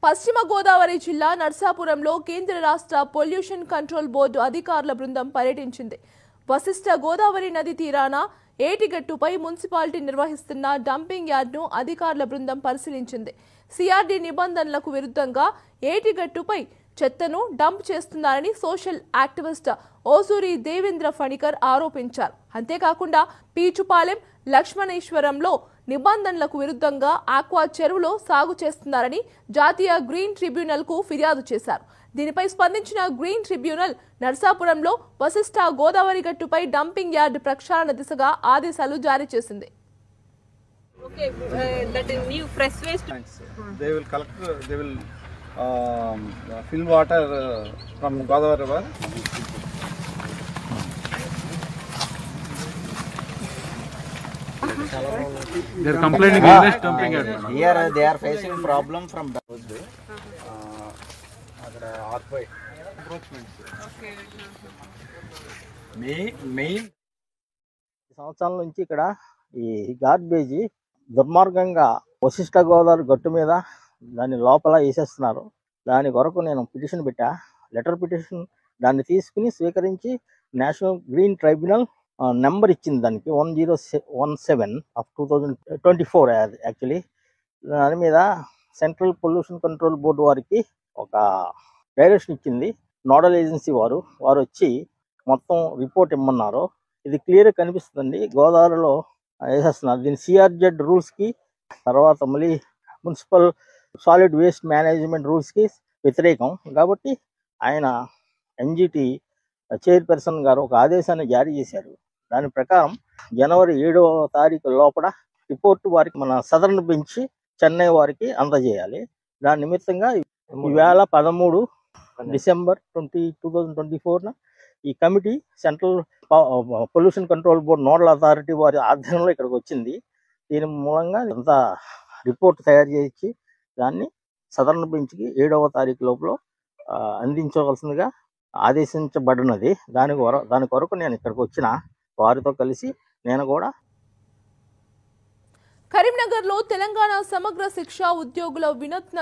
పశ్చిమ గోదావరి జిల్లా నర్సాపురంలో కేంద్ర రాష్ట్ర పొల్యూషన్ కంట్రోల్ బోర్డు అధికారుల బృందం పర్యటించింది. వశిష్ఠ గోదావరి నది తీరాన ఏటిగట్టుపై మున్సిపాలిటీ నిర్వహిస్తున్న డంపింగ్ యార్డ్ను అధికారుల బృందం పరిశీలించింది. సిఆర్డీ నిబంధనలకు విరుద్ధంగా ఏటిగట్టుపై చెత్తను డంప్ చేస్తున్నారని సోషల్ యాక్టివిస్ట్ ఓసూరి దేవేంద్ర ఫణికర్ ఆరోపించారు. అంతేకాకుండా పీచుపాలెం, లక్ష్మణేశ్వరంలో నిబంధనలకు విరుద్ధంగా ఆక్వా చెరువులో సాగు చేస్తున్నారని జాతీయ గ్రీన్ ట్రిబ్యునల్కు ఫిర్యాదు చేశారు. దీనిపై స్పందించిన గ్రీన్ ట్రిబ్యునల్ నర్సాపురంలో వశిష్ఠ గోదావరి గట్టుపై డంపింగ్ యార్డ్ ప్రక్షాళన దిశగా ఆదేశాలు జారీ చేసింది. Fill water from Godavari river. They are complaining against dumping it. Here they are facing problem from the main సంవత్సరాల నుంచి ఇక్కడ ఈ గార్బేజ్ దుర్మార్గంగా వశిష్ఠ గోదావరి గట్టు మీద దాని లోపల వేసేస్తున్నారు. దాని కొరకు నేను పిటిషన్ పెట్టా, లెటర్ పిటిషన్. దాన్ని తీసుకుని స్వీకరించి నేషనల్ గ్రీన్ ట్రైబ్యునల్ నెంబర్ ఇచ్చింది దానికి 1017 ఆఫ్ 2024 యాక్చువల్లీ. దాని మీద సెంట్రల్ పొల్యూషన్ కంట్రోల్ బోర్డు వారికి ఒక డైరెక్షన్ ఇచ్చింది. నోడల్ ఏజెన్సీ వారు వచ్చి మొత్తం రిపోర్ట్ ఇమ్మన్నారు. ఇది క్లియర్గా కనిపిస్తుంది, గోదావరిలో వేసేస్తున్నారు. దీని సిఆర్జెడ్ రూల్స్కి, తర్వాత మళ్ళీ మున్సిపల్ సాలిడ్ వేస్ట్ మేనేజ్మెంట్ రూల్స్కి వ్యతిరేకం కాబట్టి ఆయన ఎన్జిటి చైర్పర్సన్ గారు ఒక ఆదేశాన్ని జారీ చేశారు. దాని ప్రకారం జనవరి 7వ తారీఖు లోపల రిపోర్టు వారికి మన సదరన్ బెంచ్ చెన్నై వారికి అందజేయాలి. దాని నిమిత్తంగా ఈవేళ 13 డిసెంబర్ 2024 ఈ committee central pollution control board nodal authority వారి ఆధ్వర్యంలో ఇక్కడికి వచ్చింది. దీని మూలంగా ఇంత రిపోర్ట్ తయారు చేసి దాన్ని సదరన్ బెంచ్కి 7వ తారీఖు లోపల అందించవలసిందిగా ఆదేశించబడినది. దాని కొరకు నేను ఇక్కడికి వచ్చిన వారితో కలిసి నేను కూడా. కరీంనగర్లో తెలంగాణ సమగ్ర శిక్ష ఉద్యోగుల వినూత్న